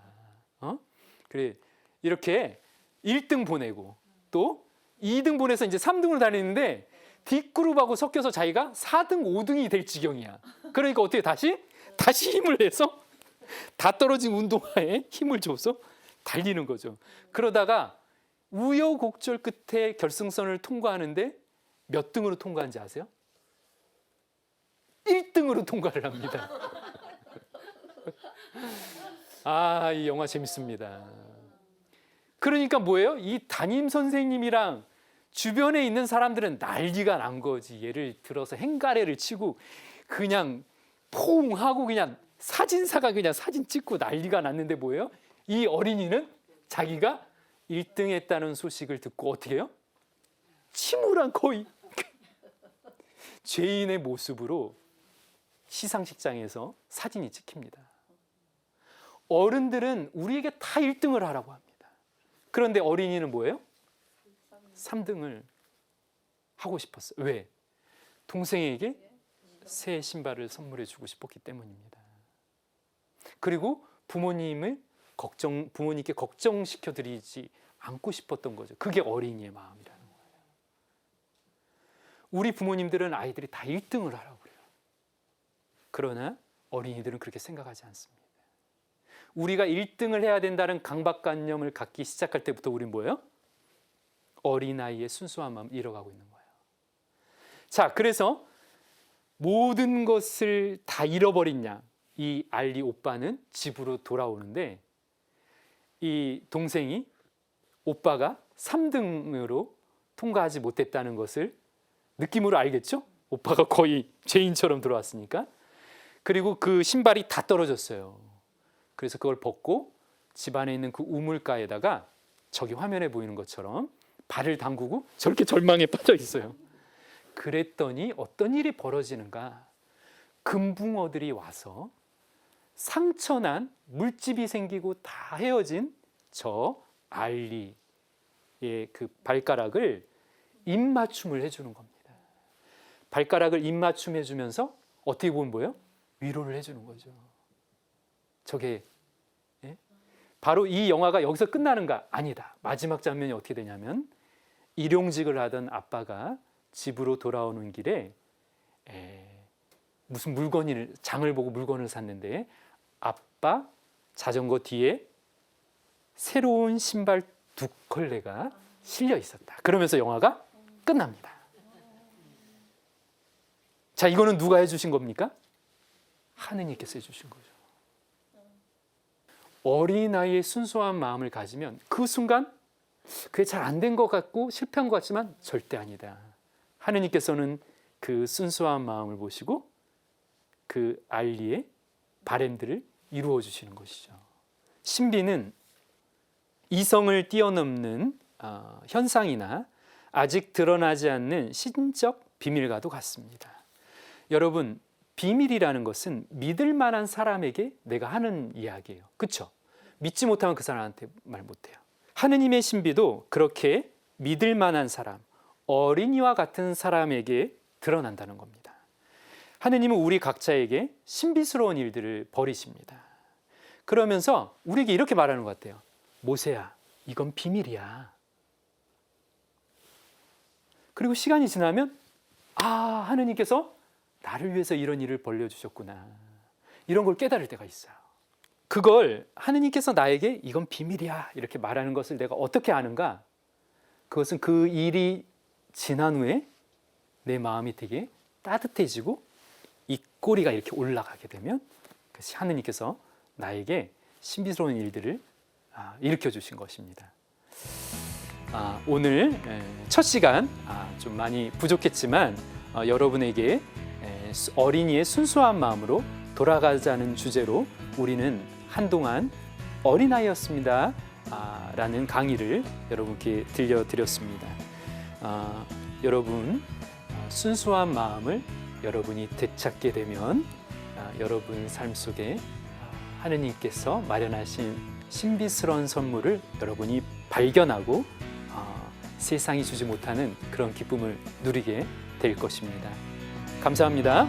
그래, 이렇게 1등 보내고 또 2등 보내서 이제 3등으로 다니는데 뒷그룹하고 섞여서 자기가 4등, 5등이 될 지경이야. 그러니까 어떻게 다시 힘을 내서 다 떨어진 운동화에 힘을 줘서 달리는 거죠. 그러다가 우여곡절 끝에 결승선을 통과하는데 몇 등으로 통과한지 아세요? 1등으로 통과를 합니다. 이 영화 재밌습니다. 그러니까 뭐예요? 이 담임 선생님이랑 주변에 있는 사람들은 난리가 난 거지. 예를 들어서 행가래를 치고 그냥 포옹 하고 그냥 사진사가 그냥 사진 찍고 난리가 났는데 뭐예요? 이 어린이는 자기가 1등 했다는 소식을 듣고 어떻게 해요? 침울한 거의 죄인의 모습으로 시상식장에서 사진이 찍힙니다. 어른들은 우리에게 다 1등을 하라고 합니다. 그런데 어린이는 뭐예요? 3등을 하고 싶었어요. 왜? 동생에게 새 신발을 선물해 주고 싶었기 때문입니다. 그리고 부모님께 걱정시켜 드리지 않고 싶었던 거죠. 그게 어린이의 마음이라는 거예요. 우리 부모님들은 아이들이 다 1등을 하라고 그래요. 그러나 어린이들은 그렇게 생각하지 않습니다. 우리가 1등을 해야 된다는 강박관념을 갖기 시작할 때부터 우리는 뭐예요? 어린아이의 순수한 마음을 잃어가고 있는 거예요. 자, 그래서 모든 것을 다 잃어버린 양, 이 알리 오빠는 집으로 돌아오는데 이 동생이 오빠가 3등으로 통과하지 못했다는 것을 느낌으로 알겠죠? 오빠가 거의 죄인처럼 들어왔으니까. 그리고 그 신발이 다 떨어졌어요. 그래서 그걸 벗고 집 안에 있는 그 우물가에다가 저기 화면에 보이는 것처럼 발을 담그고 저렇게 절망에 빠져 있어요. 그랬더니 어떤 일이 벌어지는가? 금붕어들이 와서 상처난 물집이 생기고 다 헤어진 저 알리의 그 발가락을 입맞춤을 해주는 겁니다. 발가락을 입맞춤 해주면서 어떻게 보면 뭐예요? 위로를 해주는 거죠. 저게 바로 이 영화가 여기서 끝나는가? 아니다. 마지막 장면이 어떻게 되냐면 일용직을 하던 아빠가 집으로 돌아오는 길에 무슨 장을 보고 물건을 샀는데 아빠 자전거 뒤에 새로운 신발 2컬레가 실려 있었다. 그러면서 영화가 끝납니다. 자, 이거는 누가 해주신 겁니까? 하느님께서 해주신 거죠. 어린아이의 순수한 마음을 가지면 그 순간 그게 잘 안 된 것 같고 실패한 것 같지만 절대 아니다. 하느님께서는 그 순수한 마음을 보시고 그 알리의 바램들을 이루어 주시는 것이죠. 신비는 이성을 뛰어넘는 현상이나 아직 드러나지 않는 신적 비밀과도 같습니다. 여러분, 비밀이라는 것은 믿을 만한 사람에게 내가 하는 이야기예요. 그렇죠? 믿지 못하면 그 사람한테 말 못해요. 하느님의 신비도 그렇게 믿을 만한 사람, 어린이와 같은 사람에게 드러난다는 겁니다. 하느님은 우리 각자에게 신비스러운 일들을 벌이십니다. 그러면서 우리에게 이렇게 말하는 것 같아요. 모세야, 이건 비밀이야. 그리고 시간이 지나면 하느님께서 나를 위해서 이런 일을 벌려주셨구나. 이런 걸 깨달을 때가 있어요. 그걸 하느님께서 나에게 이건 비밀이야 이렇게 말하는 것을 내가 어떻게 아는가? 그것은 그 일이 지난 후에 내 마음이 되게 따뜻해지고 이 꼬리가 이렇게 올라가게 되면 하느님께서 나에게 신비스러운 일들을 일으켜 주신 것입니다. 오늘 첫 시간 좀 많이 부족했지만 여러분에게 어린이의 순수한 마음으로 돌아가자는 주제로 우리는 한동안 어린아이였습니다 라는 강의를 여러분께 들려드렸습니다. 여러분 순수한 마음을 여러분이 되찾게 되면 여러분 삶 속에 하느님께서 마련하신 신비스러운 선물을 여러분이 발견하고 세상이 주지 못하는 그런 기쁨을 누리게 될 것입니다. 감사합니다.